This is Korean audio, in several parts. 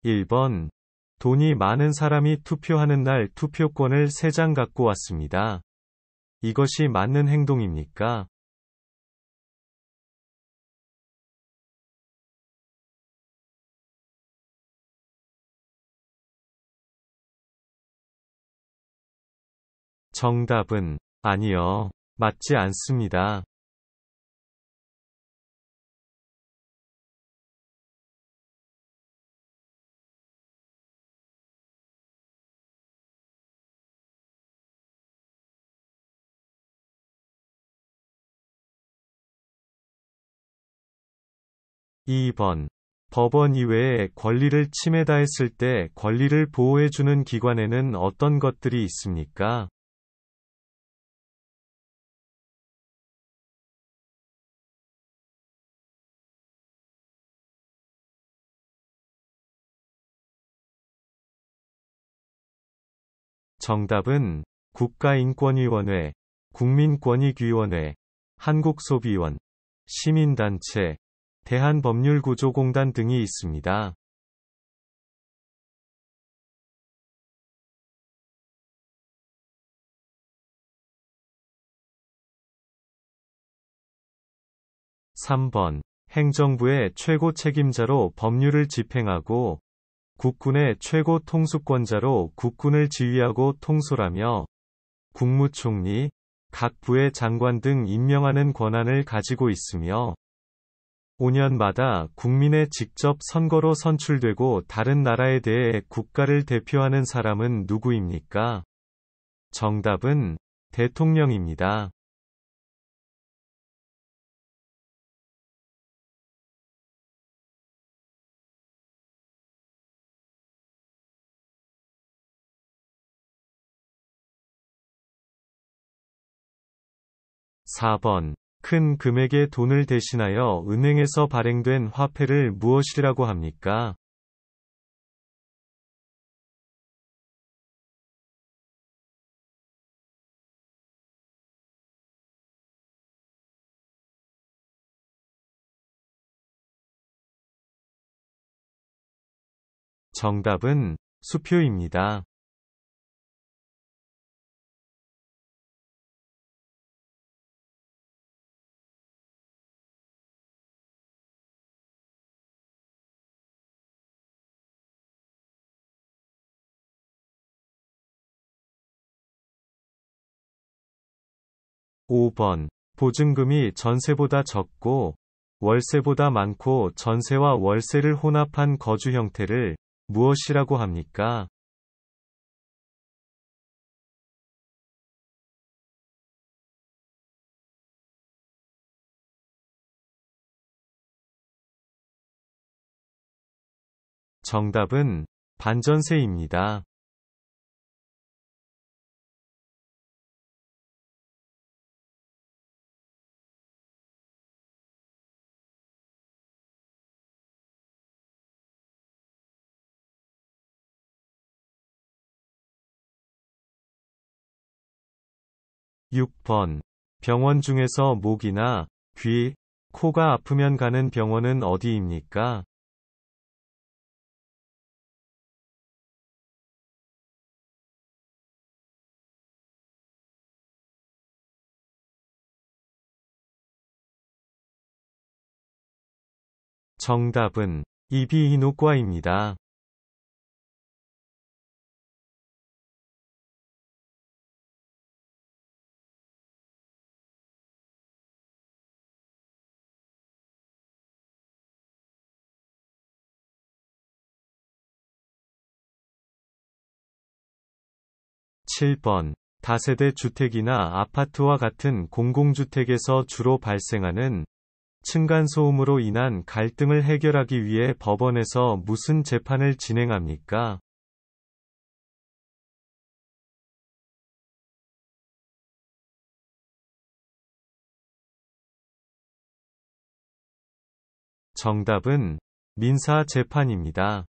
1번. 돈이 많은 사람이 투표하는 날 투표권을 3장 갖고 왔습니다. 이것이 맞는 행동입니까? 정답은 아니요. 맞지 않습니다. 2번. 법원 이외에 권리를 침해다했을 때 권리를 보호해주는 기관에는 어떤 것들이 있습니까? 정답은 국가인권위원회, 국민권익위원회, 한국소비원, 시민단체, 대한법률구조공단 등이 있습니다. 3번. 행정부의 최고 책임자로 법률을 집행하고 국군의 최고 통수권자로 국군을 지휘하고 통솔하며 국무총리, 각 부의 장관 등 임명하는 권한을 가지고 있으며 5년마다 국민의 직접 선거로 선출되고 다른 나라에 대해 국가를 대표하는 사람은 누구입니까? 정답은 대통령입니다. 4번. 큰 금액의 돈을 대신하여 은행에서 발행된 화폐를 무엇이라고 합니까? 정답은 수표입니다. 5번. 보증금이 전세보다 적고 월세보다 많고 전세와 월세를 혼합한 거주 형태를 무엇이라고 합니까? 정답은 반전세입니다. 6번. 병원 중에서 목이나 귀, 코가 아프면 가는 병원은 어디입니까? 정답은 이비인후과입니다. 7번. 다세대 주택이나 아파트와 같은 공공주택에서 주로 발생하는 층간소음으로 인한 갈등을 해결하기 위해 법원에서 무슨 재판을 진행합니까? 정답은 민사 재판입니다.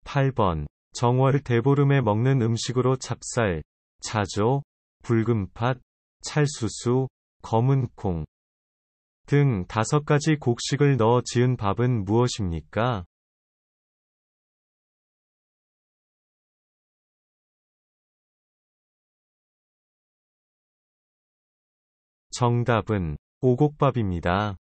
8번. 정월 대보름에 먹는 음식으로 찹쌀, 자조, 붉은팥, 찰수수, 검은콩 등 5가지 곡식을 넣어 지은 밥은 무엇입니까? 정답은 오곡밥입니다.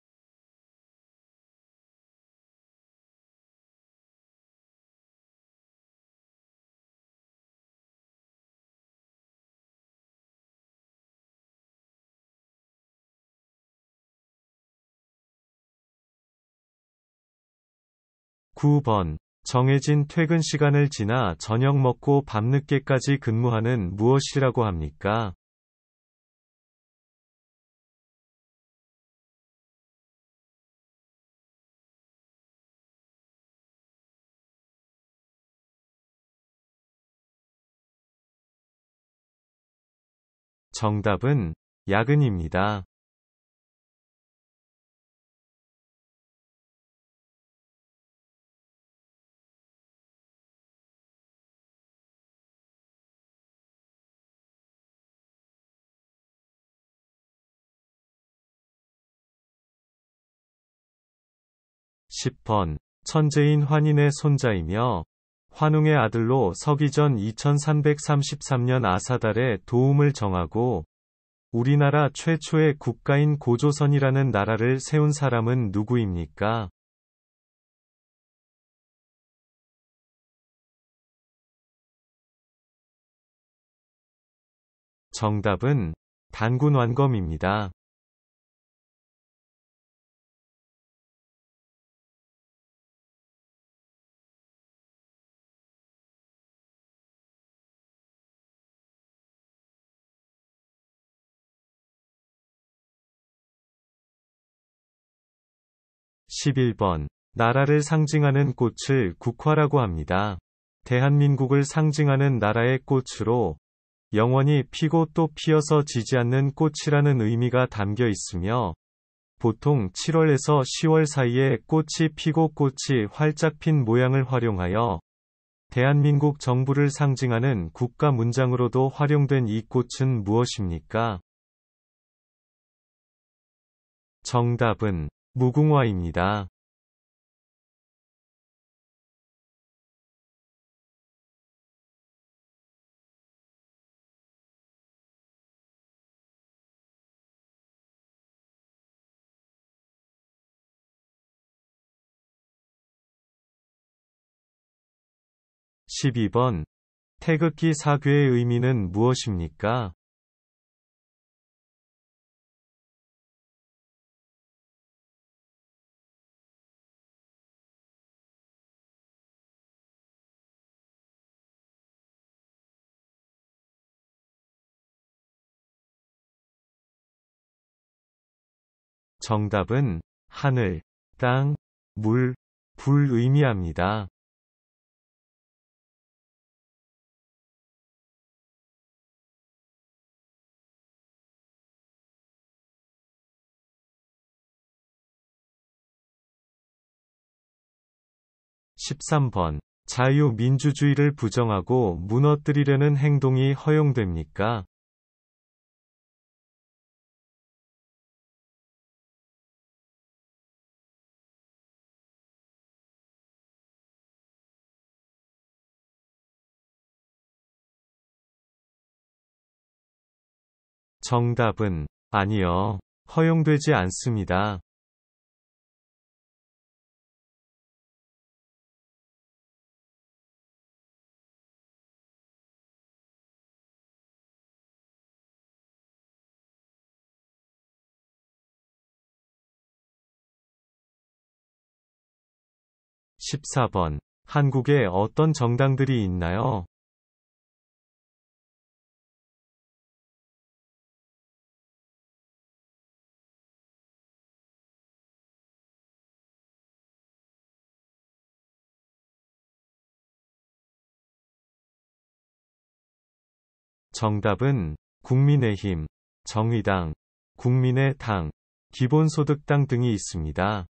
9번. 정해진 퇴근 시간을 지나 저녁 먹고 밤늦게까지 근무하는 무엇이라고 합니까? 정답은 야근입니다. 10번. 천재인 환인의 손자이며 환웅의 아들로 서기 전 2333년 아사달의 도움을 정하고 우리나라 최초의 국가인 고조선이라는 나라를 세운 사람은 누구입니까? 정답은 단군 완검입니다. 11번. 나라를 상징하는 꽃을 국화라고 합니다. 대한민국을 상징하는 나라의 꽃으로 영원히 피고 또 피어서 지지 않는 꽃이라는 의미가 담겨 있으며 보통 7월에서 10월 사이에 꽃이 피고 꽃이 활짝 핀 모양을 활용하여 대한민국 정부를 상징하는 국가 문장으로도 활용된 이 꽃은 무엇입니까? 정답은 무궁화입니다. 12번. 태극기 사괴의 의미는 무엇입니까? 정답은 하늘, 땅, 물, 불 의미합니다. 13번. 자유민주주의를 부정하고 무너뜨리려는 행동이 허용됩니까? 정답은 아니요. 허용되지 않습니다. 14번. 한국에 어떤 정당들이 있나요? 정답은 국민의힘, 정의당, 국민의당, 기본소득당 등이 있습니다.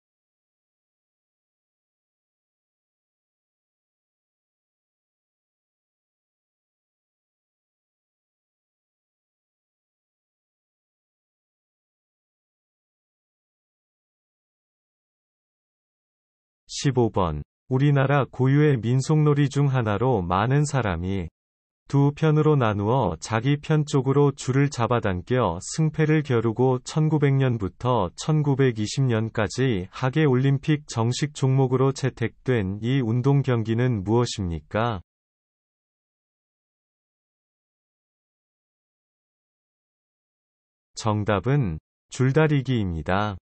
15번. 우리나라 고유의 민속놀이 중 하나로 많은 사람이 두 편으로 나누어 자기 편 쪽으로 줄을 잡아당겨 승패를 겨루고 1900년부터 1920년까지 하계올림픽 정식 종목으로 채택된 이 운동 경기는 무엇입니까? 정답은 줄다리기입니다.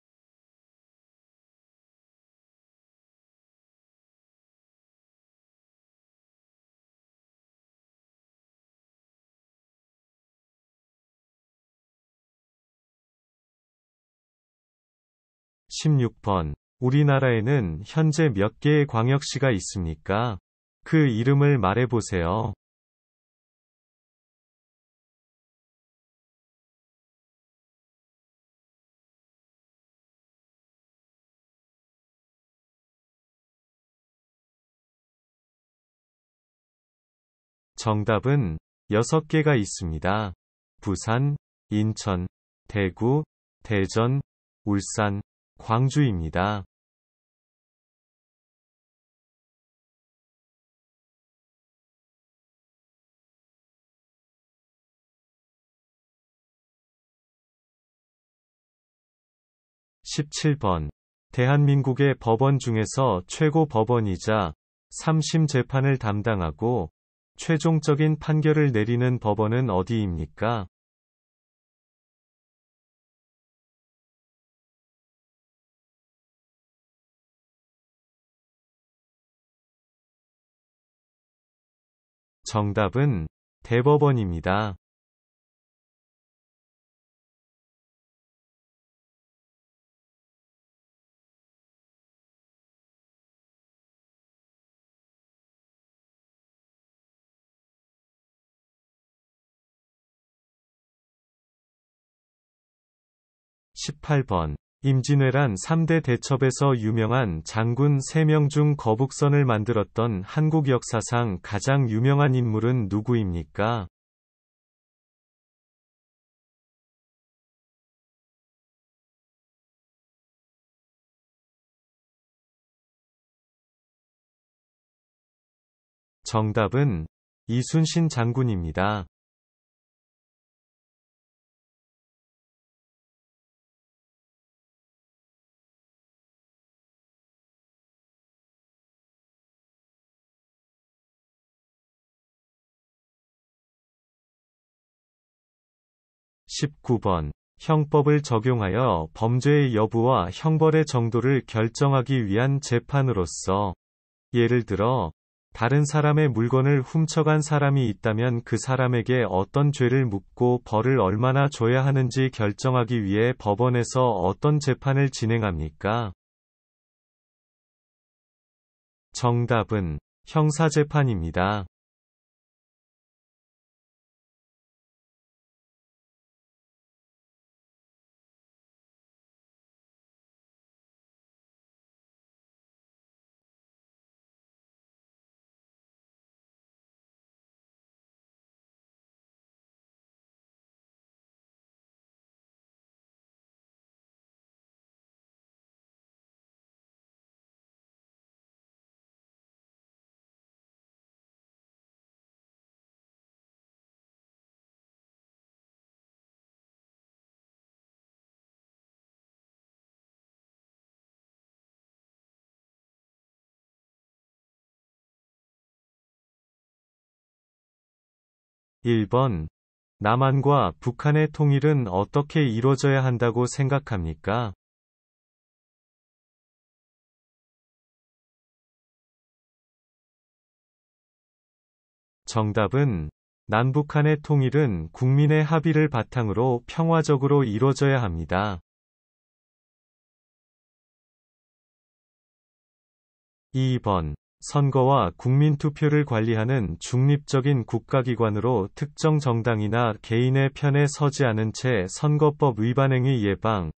16번. 우리나라에는 현재 몇 개의 광역시가 있습니까? 그 이름을 말해보세요. 정답은 6개가 있습니다. 부산, 인천, 대구, 대전, 울산, 광주입니다. 17번. 대한민국의 법원 중에서 최고 법원이자 3심 재판을 담당하고 최종적인 판결을 내리는 법원은 어디입니까? 정답은 대법원입니다. 18번. 임진왜란 3대 대첩에서 유명한 장군 3명 중 거북선을 만들었던 한국 역사상 가장 유명한 인물은 누구입니까? 정답은 이순신 장군입니다. 19번. 형법을 적용하여 범죄의 여부와 형벌의 정도를 결정하기 위한 재판으로서, 예를 들어, 다른 사람의 물건을 훔쳐간 사람이 있다면 그 사람에게 어떤 죄를 묻고 벌을 얼마나 줘야 하는지 결정하기 위해 법원에서 어떤 재판을 진행합니까? 정답은 형사재판입니다. 1번. 남한과 북한의 통일은 어떻게 이루어져야 한다고 생각합니까? 정답은 남북한의 통일은 국민의 합의를 바탕으로 평화적으로 이루어져야 합니다. 2번. 선거와 국민투표를 관리하는 중립적인 국가기관으로 특정 정당이나 개인의 편에 서지 않은 채 선거법 위반 행위 예방,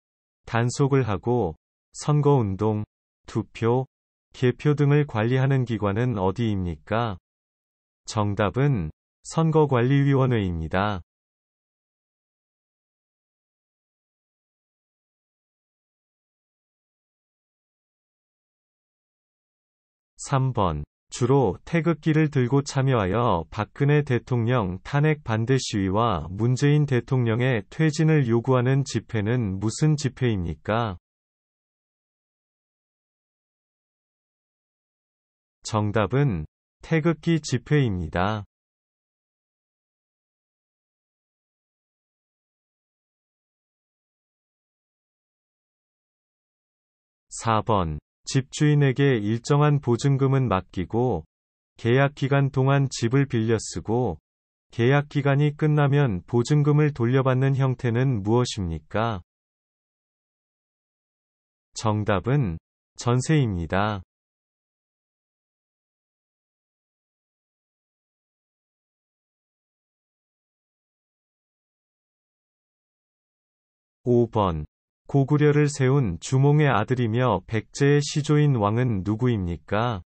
단속을 하고 선거운동, 투표, 개표 등을 관리하는 기관은 어디입니까? 정답은 선거관리위원회입니다. 3번. 주로 태극기를 들고 참여하여 박근혜 대통령 탄핵 반대 시위와 문재인 대통령의 퇴진을 요구하는 집회는 무슨 집회입니까? 정답은 태극기 집회입니다. 4번. 집주인에게 일정한 보증금은 맡기고 계약 기간 동안 집을 빌려 쓰고 계약 기간이 끝나면 보증금을 돌려받는 형태는 무엇입니까? 정답은 전세입니다. 5번. 고구려를 세운 주몽의 아들이며 백제의 시조인 왕은 누구입니까?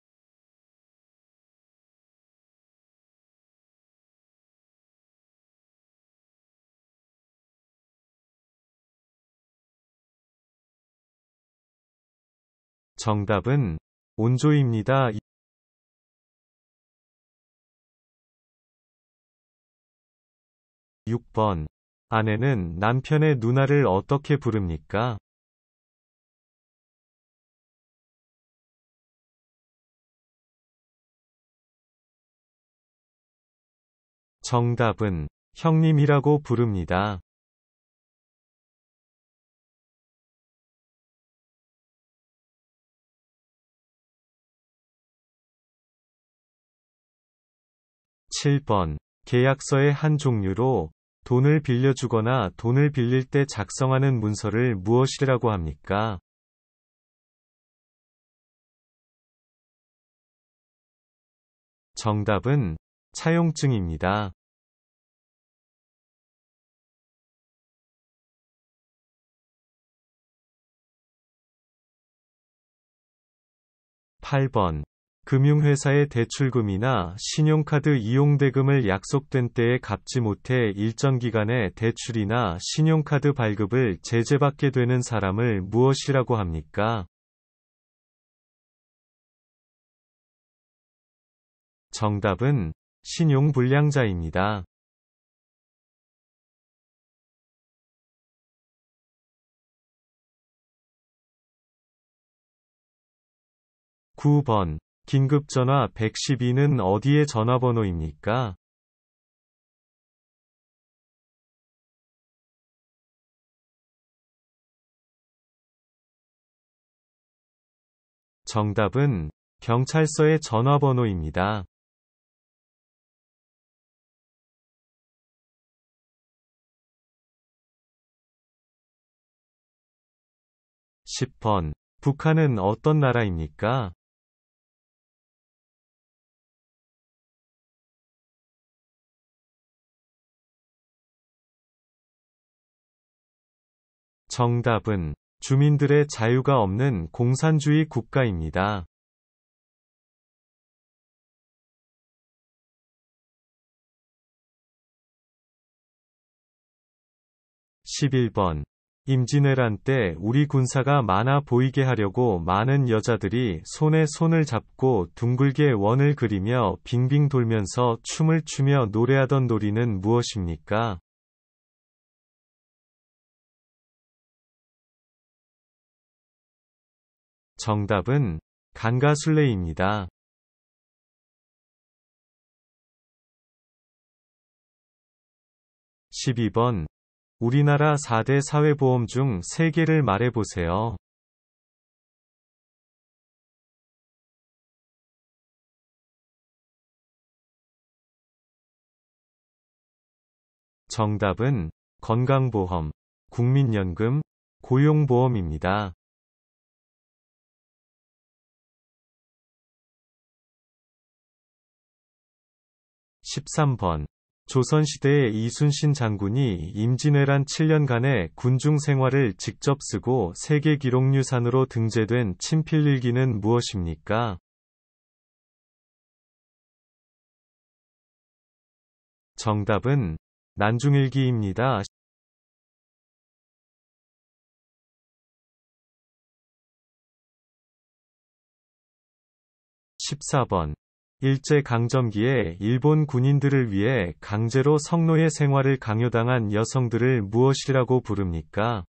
정답은 온조입니다. 6번. 아내는 남편의 누나를 어떻게 부릅니까? 정답은 형님이라고 부릅니다. 7번. 계약서의 한 종류로 돈을 빌려주거나 돈을 빌릴 때 작성하는 문서를 무엇이라고 합니까? 정답은 차용증입니다. 8번. 금융회사의 대출금이나 신용카드 이용대금을 약속된 때에 갚지 못해 일정 기간에 대출이나 신용카드 발급을 제재받게 되는 사람을 무엇이라고 합니까? 정답은 신용불량자입니다. 9번. 긴급전화 112는 어디의 전화번호입니까? 정답은 경찰서의 전화번호입니다. 10번. 북한은 어떤 나라입니까? 정답은 주민들의 자유가 없는 공산주의 국가입니다. 11번. 임진왜란 때 우리 군사가 많아 보이게 하려고 많은 여자들이 손에 손을 잡고 둥글게 원을 그리며 빙빙 돌면서 춤을 추며 노래하던 놀이는 무엇입니까? 정답은 간가술래입니다. 12번. 우리나라 4대 사회보험 중 3개를 말해보세요. 정답은 건강보험, 국민연금, 고용보험입니다. 13번. 조선시대의 이순신 장군이 임진왜란 7년간의 군중 생활을 직접 쓰고 세계기록유산으로 등재된 친필일기는 무엇입니까? 정답은 난중일기입니다. 14번. 일제강점기에 일본 군인들을 위해 강제로 성노예 생활을 강요당한 여성들을 무엇이라고 부릅니까?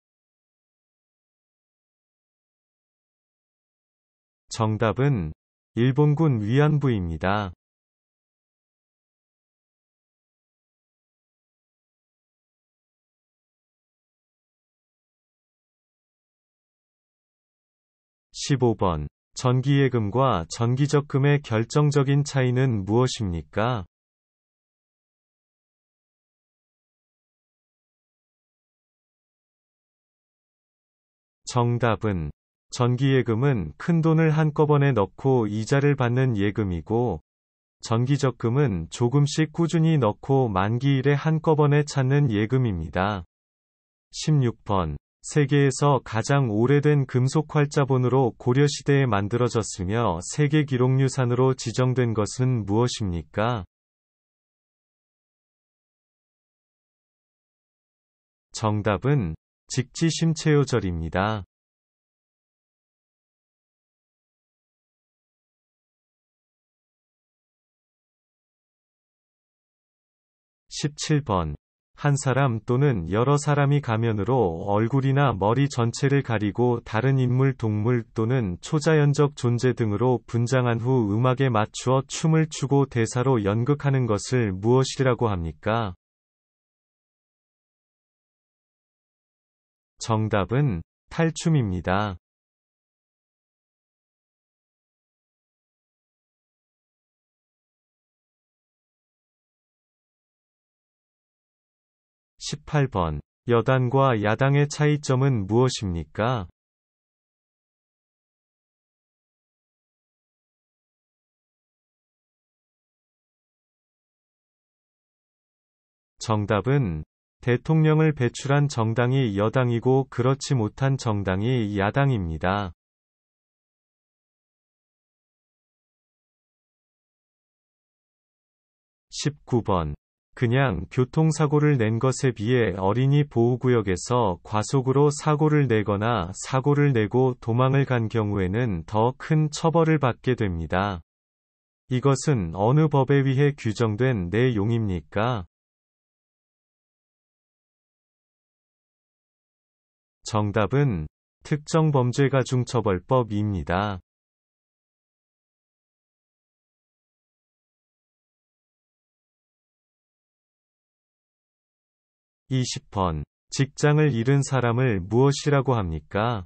정답은 일본군 위안부입니다. 15번. 전기예금과 정기적금의 결정적인 차이는 무엇입니까? 정답은 전기예금은 큰돈을 한꺼번에 넣고 이자를 받는 예금이고, 정기적금은 조금씩 꾸준히 넣고 만기일에 한꺼번에 찾는 예금입니다. 16번. 세계에서 가장 오래된 금속 활자본으로 고려시대에 만들어졌으며 세계 기록유산으로 지정된 것은 무엇입니까? 정답은 직지심체요절입니다. 17번. 한 사람 또는 여러 사람이 가면으로 얼굴이나 머리 전체를 가리고 다른 인물, 동물 또는 초자연적 존재 등으로 분장한 후 음악에 맞추어 춤을 추고 대사로 연극하는 것을 무엇이라고 합니까? 정답은 탈춤입니다. 18번. 여당과 야당의 차이점은 무엇입니까? 정답은 대통령을 배출한 정당이 여당이고 그렇지 못한 정당이 야당입니다. 19번. 그냥 교통사고를 낸 것에 비해 어린이 보호구역에서 과속으로 사고를 내거나 사고를 내고 도망을 간 경우에는 더 큰 처벌을 받게 됩니다. 이것은 어느 법에 의해 규정된 내용입니까? 정답은 특정범죄가중처벌법입니다. 20번. 직장을 잃은 사람을 무엇이라고 합니까?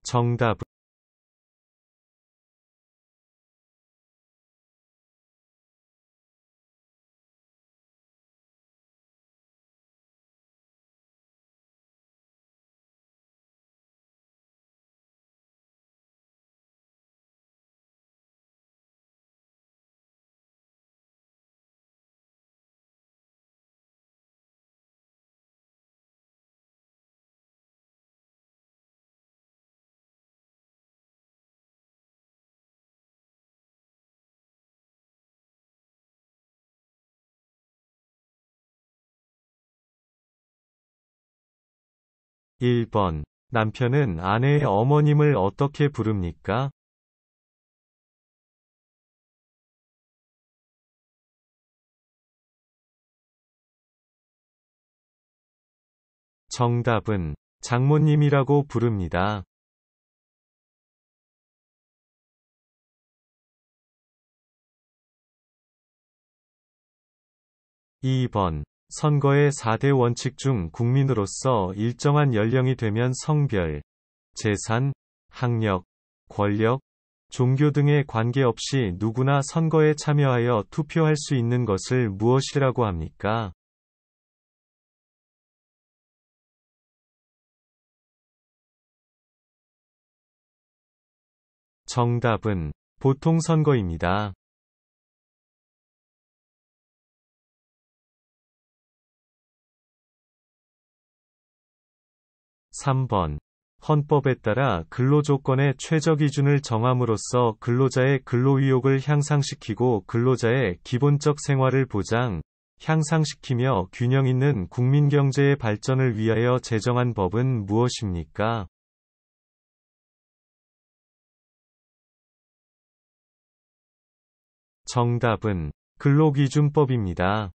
정답은 (1) 번. 남편은 아내의 어머님을 어떻게 부릅니까? 정답은 장모님이라고 부릅니다. 2 번. 선거의 4대 원칙 중 국민으로서 일정한 연령이 되면 성별, 재산, 학력, 권력, 종교 등에 관계없이 누구나 선거에 참여하여 투표할 수 있는 것을 무엇이라고 합니까? 정답은 보통선거입니다. 3번. 헌법에 따라 근로조건의 최저기준을 정함으로써 근로자의 근로의욕을 향상시키고 근로자의 기본적 생활을 보장, 향상시키며 균형 있는 국민 경제의 발전을 위하여 제정한 법은 무엇입니까? 정답은 근로기준법입니다.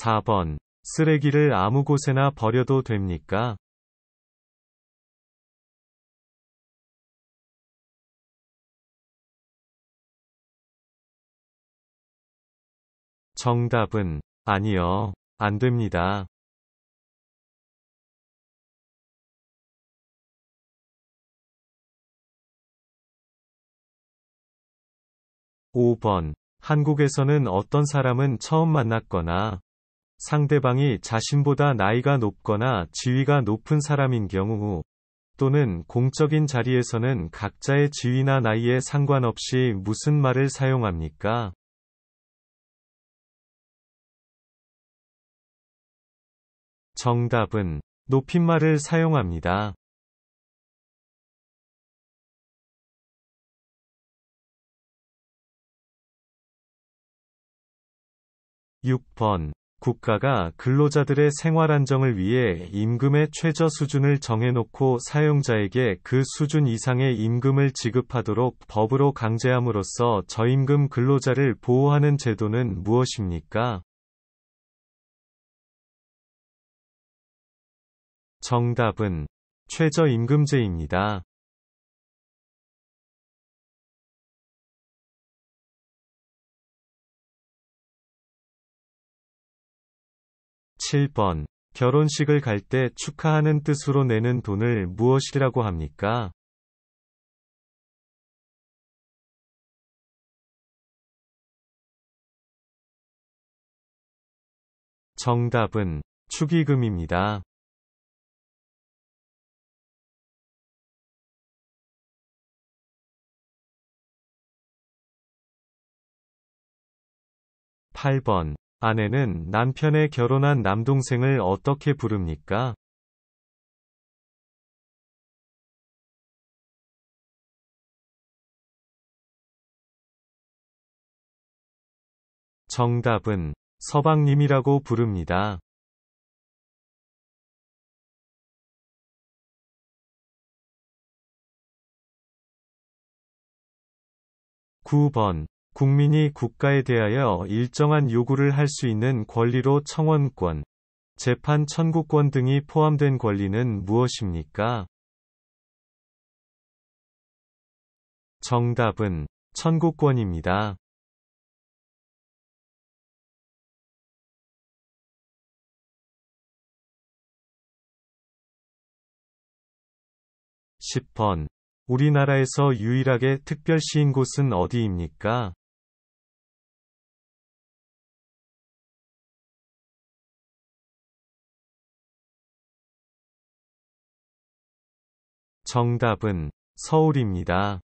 4번. 쓰레기를 아무 곳에나 버려도 됩니까? 정답은 아니요. 안 됩니다. 5번. 한국에서는 어떤 사람은 처음 만났거나 상대방이 자신보다 나이가 높거나 지위가 높은 사람인 경우 또는 공적인 자리에서는 각자의 지위나 나이에 상관없이 무슨 말을 사용합니까? 정답은 높임말을 사용합니다. 6번. 국가가 근로자들의 생활 안정을 위해 임금의 최저 수준을 정해놓고 사용자에게 그 수준 이상의 임금을 지급하도록 법으로 강제함으로써 저임금 근로자를 보호하는 제도는 무엇입니까? 정답은 최저임금제입니다. 7번. 결혼식을 갈 때 축하하는 뜻으로 내는 돈을 무엇이라고 합니까? 정답은 축의금입니다. 8번. 아내는 남편의 결혼한 남동생을 어떻게 부릅니까? 정답은 서방님이라고 부릅니다. 9번. 국민이 국가에 대하여 일정한 요구를 할 수 있는 권리로 청원권, 재판 청구권 등이 포함된 권리는 무엇입니까? 정답은 청구권입니다. 10번. 우리나라에서 유일하게 특별시인 곳은 어디입니까? 정답은 서울입니다.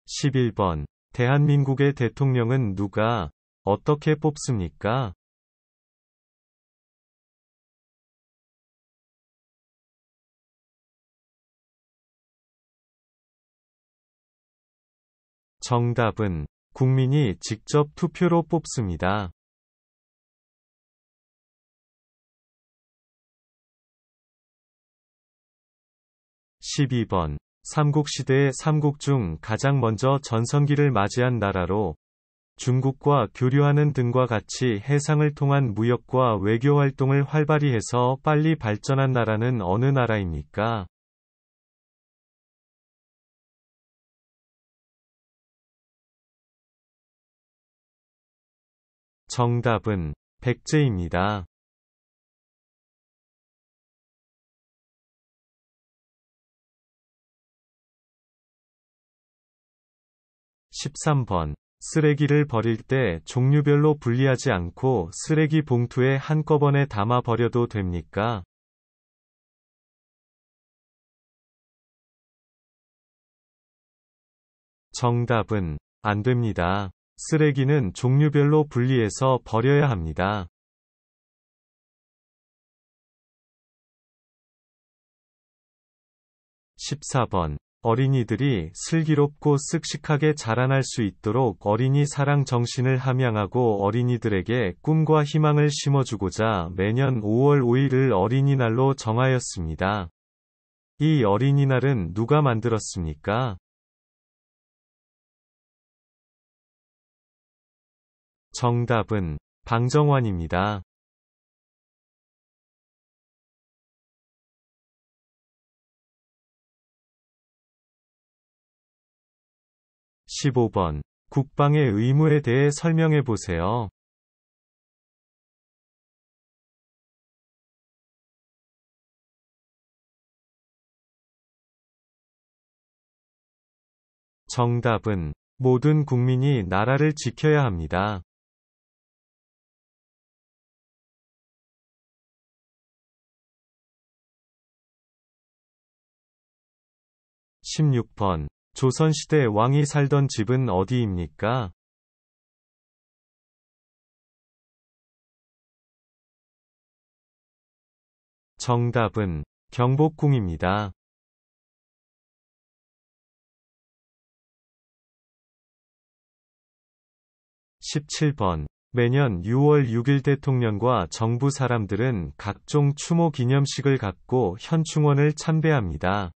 11번. 대한민국의 대통령은 누가, 어떻게 뽑습니까? 정답은 국민이 직접 투표로 뽑습니다. 12번. 삼국시대의 삼국 중 가장 먼저 전성기를 맞이한 나라로 중국과 교류하는 등과 같이 해상을 통한 무역과 외교 활동을 활발히 해서 빨리 발전한 나라는 어느 나라입니까? 정답은 백제입니다. 13번. 쓰레기를 버릴 때 종류별로 분리하지 않고 쓰레기 봉투에 한꺼번에 담아 버려도 됩니까? 정답은 안 됩니다. 쓰레기는 종류별로 분리해서 버려야 합니다. 14번. 어린이들이 슬기롭고 씩씩하게 자라날 수 있도록 어린이 사랑 정신을 함양하고 어린이들에게 꿈과 희망을 심어주고자 매년 5월 5일을 어린이날로 정하였습니다. 이 어린이날은 누가 만들었습니까? 정답은 방정환입니다. 15번. 국방의 의무에 대해 설명해 보세요. 정답은 모든 국민이 나라를 지켜야 합니다. 16번. 조선시대 왕이 살던 집은 어디입니까? 정답은 경복궁입니다. 17번. 매년 6월 6일 대통령과 정부 사람들은 각종 추모 기념식을 갖고 현충원을 참배합니다.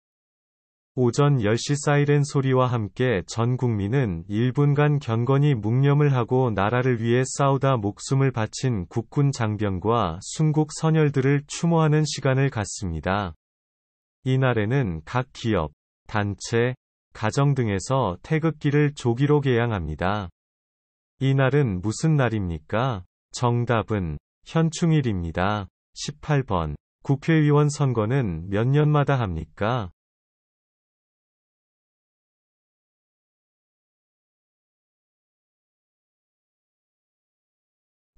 오전 10시 사이렌 소리와 함께 전 국민은 1분간 경건히 묵념을 하고 나라를 위해 싸우다 목숨을 바친 국군 장병과 순국 선열들을 추모하는 시간을 갖습니다. 이날에는 각 기업, 단체, 가정 등에서 태극기를 조기로 개양합니다. 이날은 무슨 날입니까? 정답은 현충일입니다. 18번. 국회의원 선거는 몇 년마다 합니까?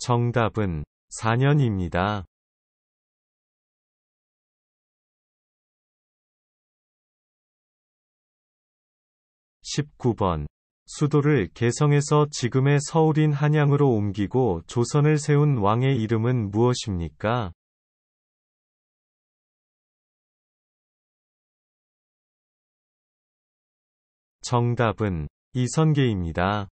정답은 4년입니다. 19번. 수도를 개성에서 지금의 서울인 한양으로 옮기고 조선을 세운 왕의 이름은 무엇입니까? 정답은 이선계입니다.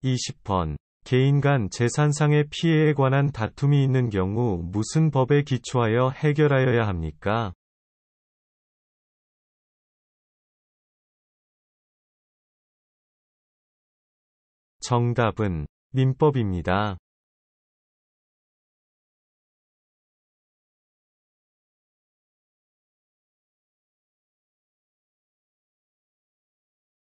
20번. 개인 간 재산상의 피해에 관한 다툼이 있는 경우 무슨 법에 기초하여 해결하여야 합니까? 정답은 민법입니다.